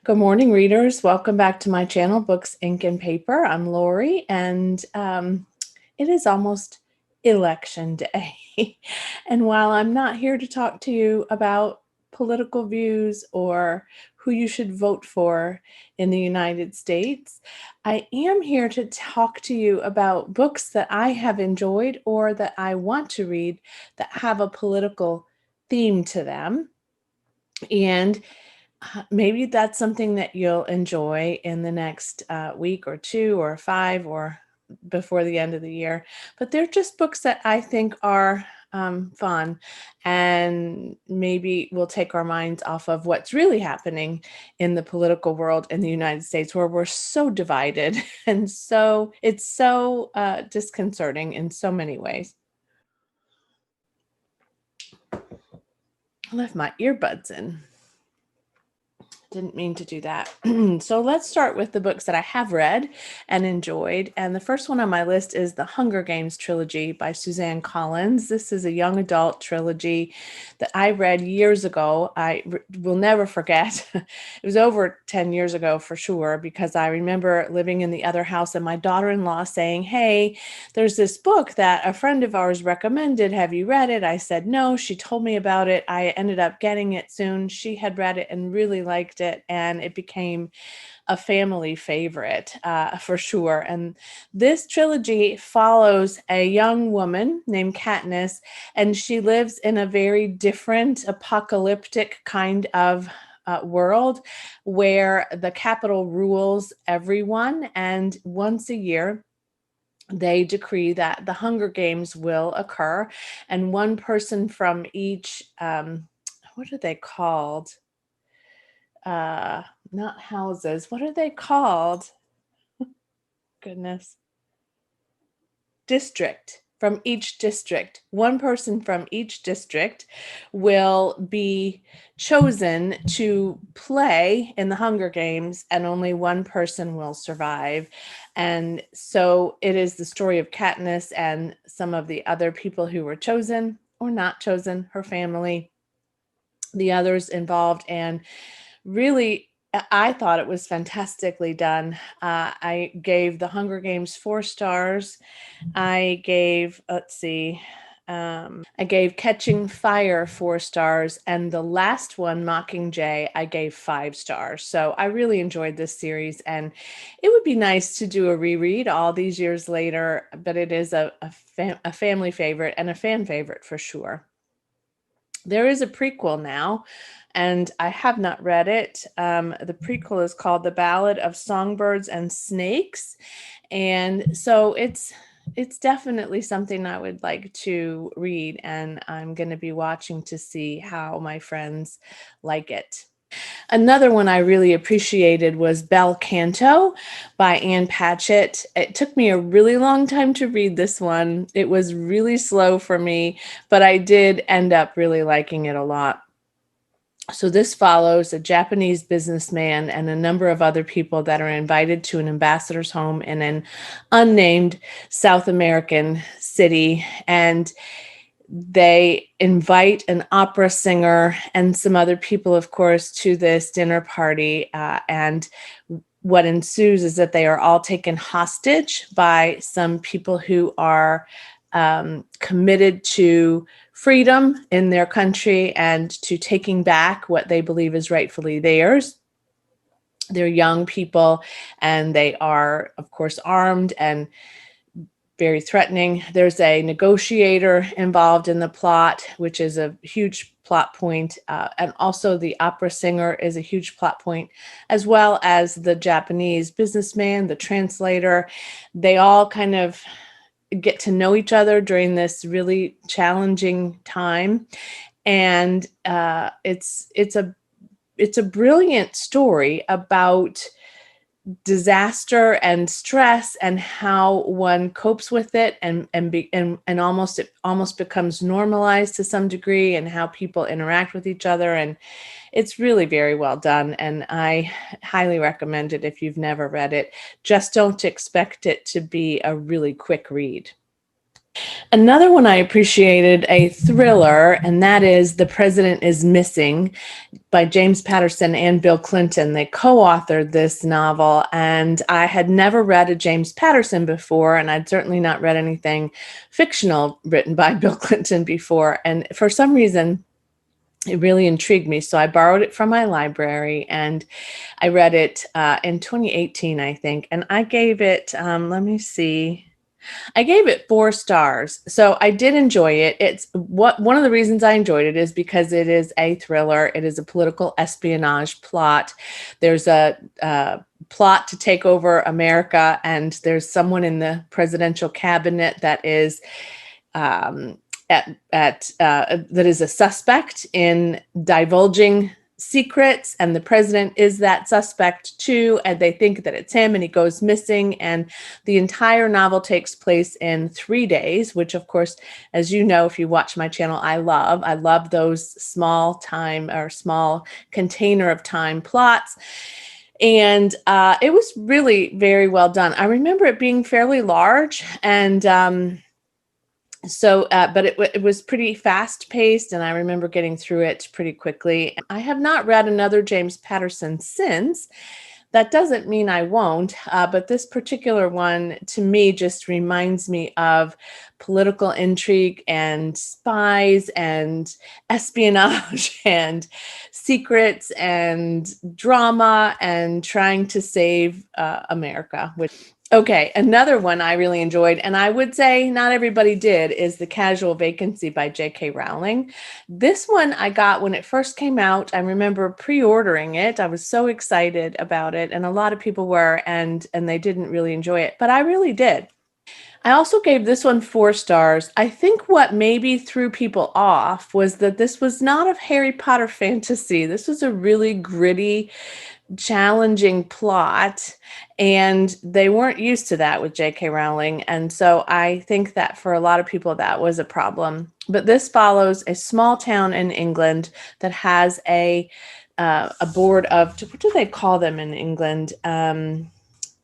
Good morning, readers. Welcome back to my channel, Books, Ink, and Paper. I'm Lori, and it is almost election day. And while I'm not here to talk to you about political views or who you should vote for in the United States, I am here to talk to you about books that I have enjoyed or that I want to read that have a political theme to them. And maybe that's something that you'll enjoy in the next week or two or five or before the end of the year. But they're just books that I think are fun and maybe will take our minds off of what's really happening in the political world in the United States, where we're so divided and so it's so disconcerting in so many ways. I left my earbuds in. Didn't mean to do that. So let's start with the books that I have read and enjoyed. And the first one on my list is The Hunger Games trilogy by Suzanne Collins. This is a young adult trilogy that I read years ago. I will never forget. It was over 10 years ago for sure, because I remember living in the other house and my daughter-in-law saying, "Hey, there's this book that a friend of ours recommended. Have you read it?" I said no. She told me about it. I ended up getting it soon. She had read it and really liked it, and it became a family favorite for sure. And this trilogy follows a young woman named Katniss, and she lives in a very different apocalyptic kind of world where the capital rules everyone. And once a year, they decree that the Hunger Games will occur, and one person from each, what are they called? Not houses. What are they called? Goodness. District. From each district. One person from each district will be chosen to play in the Hunger Games, and only one person will survive. And so it is the story of Katniss and some of the other people who were chosen or not chosen, her family, the others involved, and really, I thought it was fantastically done. I gave The Hunger Games 4 stars. I gave, let's see, I gave Catching Fire 4 stars, and the last one, Mockingjay, I gave 5 stars. So I really enjoyed this series, and it would be nice to do a reread all these years later, but it is a family favorite and a fan favorite for sure. There is a prequel now, and I have not read it. The prequel is called The Ballad of Songbirds and Snakes, and so it's definitely something I would like to read, and I'm going to be watching to see how my friends like it. Another one I really appreciated was Belle Canto by Ann Patchett. It took me a really long time to read this one. It was really slow for me, but I did end up really liking it a lot. So this follows a Japanese businessman and a number of other people that are invited to an ambassador's home in an unnamed South American city, and they invite an opera singer and some other people, of course, to this dinner party. And what ensues is that they are all taken hostage by some people who are committed to freedom in their country and to taking back what they believe is rightfully theirs. They're young people, and they are, of course, armed and very threatening. There's a negotiator involved in the plot, which is a huge plot point. And also the opera singer is a huge plot point, as well as the Japanese businessman, the translator. They all kind of get to know each other during this really challenging time. And it's a brilliant story about disaster and stress and how one copes with it, and almost it almost becomes normalized to some degree, and how people interact with each other. And it's really very well done, and I highly recommend it if you've never read it. Just don't expect it to be a really quick read. Another one I appreciated, a thriller, and that is The President is Missing by James Patterson and Bill Clinton. They co-authored this novel, and I had never read a James Patterson before, and I'd certainly not read anything fictional written by Bill Clinton before. And for some reason, it really intrigued me. So I borrowed it from my library and I read it in 2018, I think. And I gave it, let me see. I gave it 4 stars. So I did enjoy it. One of the reasons I enjoyed it is because it is a thriller. It is a political espionage plot. There's a plot to take over America, and there's someone in the presidential cabinet that is that is a suspect in divulging secrets, and the president is that suspect too, and they think that it's him, and he goes missing. And the entire novel takes place in 3 days, which of course, as you know, if you watch my channel, I love those small time or small container of time plots. And it was really very well done. I remember it being fairly large, and but it was pretty fast paced, and I remember getting through it pretty quickly. I have not read another James Patterson since. That doesn't mean I won't, but this particular one to me just reminds me of political intrigue and spies and espionage and secrets and drama and trying to save America. Okay, another one I really enjoyed, and I would say not everybody did, is The Casual Vacancy by J.K. Rowling. This one I got when it first came out. I remember pre-ordering it. I was so excited about it, and a lot of people were, and they didn't really enjoy it, but I really did. I also gave this one 4 stars. I think what maybe threw people off was that this was not a Harry Potter fantasy. This was a really gritty, challenging plot, and they weren't used to that with J.K. Rowling. And so I think that for a lot of people that was a problem. But this follows a small town in England that has a board of, what do they call them in England?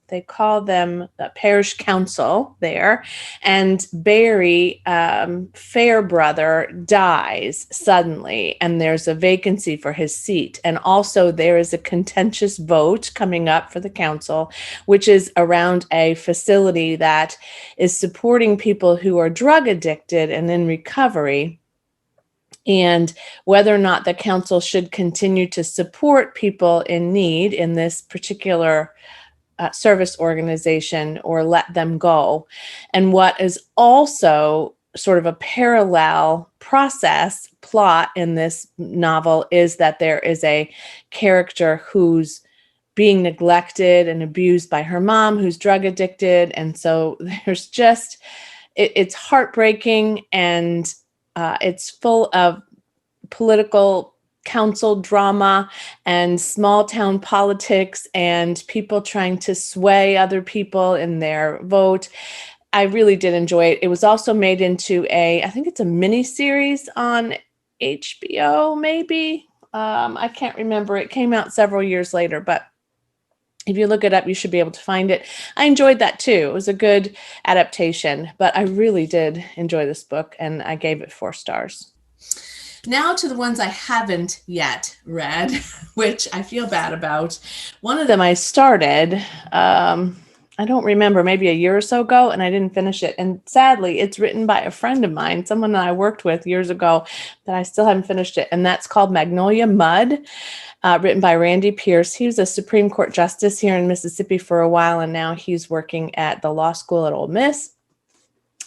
They call them the parish council there, and Barry Fairbrother dies suddenly, and there's a vacancy for his seat. And also there is a contentious vote coming up for the council, which is around a facility that is supporting people who are drug addicted and in recovery, and whether or not the council should continue to support people in need in this particular service organization or let them go. And what is also sort of a parallel process plot in this novel is that there is a character who's being neglected and abused by her mom, who's drug addicted. And so there's just, it's heartbreaking, and it's full of political council drama and small town politics and people trying to sway other people in their vote. I really did enjoy it. It was also made into I think it's a mini series on HBO, maybe. I can't remember. It came out several years later, but if you look it up, you should be able to find it. I enjoyed that too. It was a good adaptation, but I really did enjoy this book, and I gave it 4 stars. Now to the ones I haven't yet read, which I feel bad about. One of them I started, I don't remember, maybe a year or so ago, and I didn't finish it. And sadly, it's written by a friend of mine, someone that I worked with years ago, that I still haven't finished it. And that's called Magnolia Mud, written by Randy Pierce. He was a Supreme Court justice here in Mississippi for a while, and now he's working at the law school at Ole Miss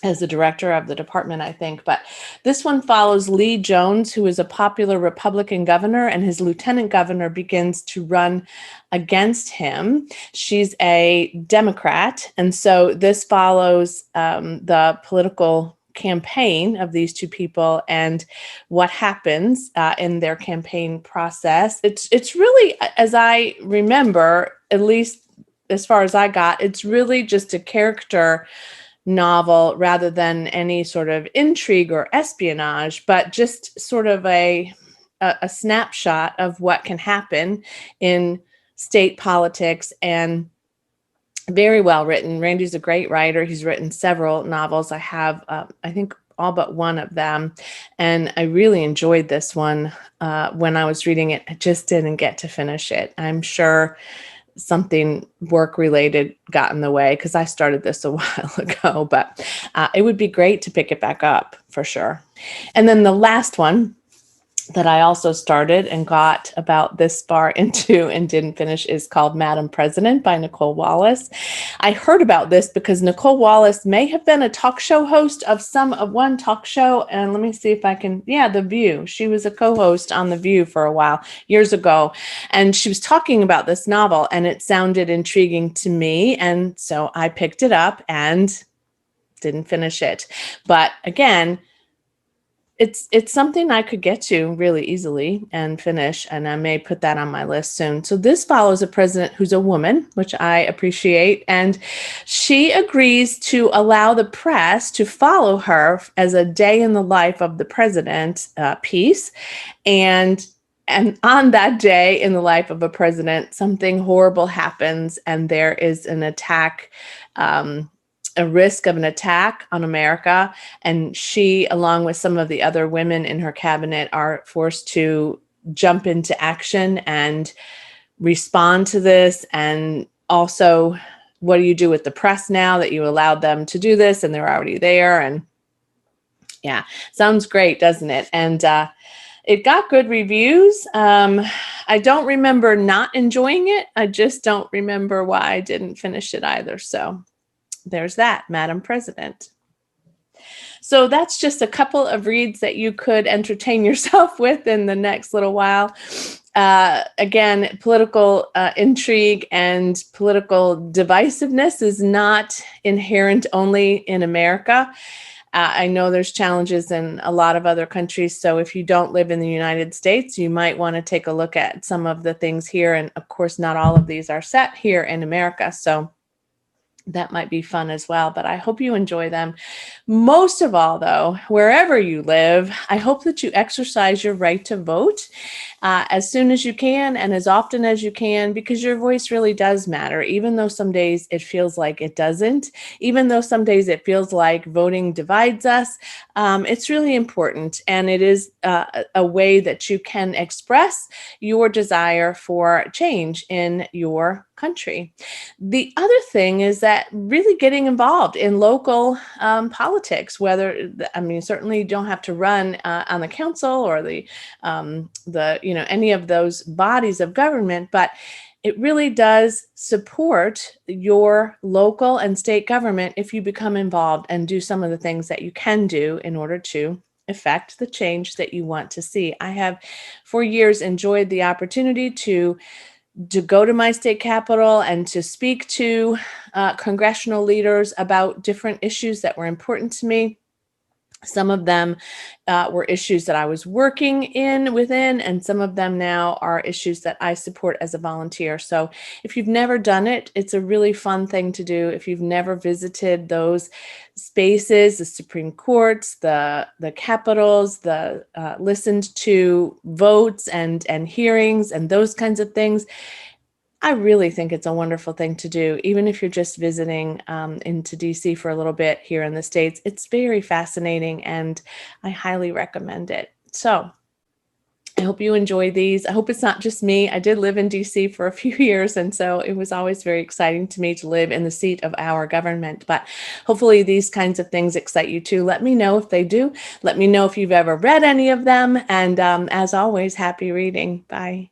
as the director of the department, I think. But this one follows Lee Jones, who is a popular Republican governor, and his lieutenant governor begins to run against him. She's a Democrat. And so this follows the political campaign of these two people and what happens in their campaign process. It's really, as I remember, at least as far as I got, it's really just a character novel rather than any sort of intrigue or espionage, but just sort of a snapshot of what can happen in state politics and Very well written. Randy's a great writer. He's written several novels. I have, I think, all but one of them. And I really enjoyed this one when I was reading it. I just didn't get to finish it. I'm sure something work related got in the way because I started this a while ago, but it would be great to pick it back up for sure. And then the last one that I also started and got about this far into and didn't finish is called Madam President by Nicole Wallace. I heard about this because Nicole Wallace may have been a talk show host of one talk show. And let me see if I can, The View. She was a co-host on The View for a while, years ago. And she was talking about this novel and it sounded intriguing to me. And so I picked it up and didn't finish it. But again, it's something I could get to really easily and finish, and I may put that on my list soon. So this follows a president who's a woman, which I appreciate, and she agrees to allow the press to follow her as a day in the life of the president piece. And on that day in the life of a president, something horrible happens, and there is an attack, a risk of an attack on America. And she, along with some of the other women in her cabinet, are forced to jump into action and respond to this. And also, what do you do with the press now that you allowed them to do this and they're already there? And yeah, sounds great, doesn't it? And it got good reviews. I don't remember not enjoying it. I just don't remember why I didn't finish it either. So there's that, Madam President. So that's just a couple of reads that you could entertain yourself with in the next little while. Again, political intrigue and political divisiveness is not inherent only in America. I know there's challenges in a lot of other countries. So if you don't live in the United States, you might want to take a look at some of the things here. And of course, not all of these are set here in America. So that might be fun as well, but I hope you enjoy them. Most of all, though, wherever you live, I hope that you exercise your right to vote as soon as you can and as often as you can, because your voice really does matter, even though some days it feels like it doesn't, even though some days it feels like voting divides us. It's really important, and it is a way that you can express your desire for change in your country. The other thing is that really getting involved in local politics, certainly you don't have to run on the council or the any of those bodies of government, but it really does support your local and state government if you become involved and do some of the things that you can do in order to affect the change that you want to see. I have for years enjoyed the opportunity to go to my state capital and to speak to congressional leaders about different issues that were important to me. Some of them were issues that I was working within, and some of them now are issues that I support as a volunteer. So if you've never done it, it's a really fun thing to do. If you've never visited those spaces, the Supreme Courts, the capitals, listened to votes and hearings and those kinds of things, I really think it's a wonderful thing to do, even if you're just visiting into DC for a little bit here in the States. It's very fascinating, and I highly recommend it. So I hope you enjoy these. I hope it's not just me. I did live in DC for a few years, and so it was always very exciting to me to live in the seat of our government. But hopefully these kinds of things excite you too. Let me know if they do. Let me know if you've ever read any of them. And as always, happy reading. Bye.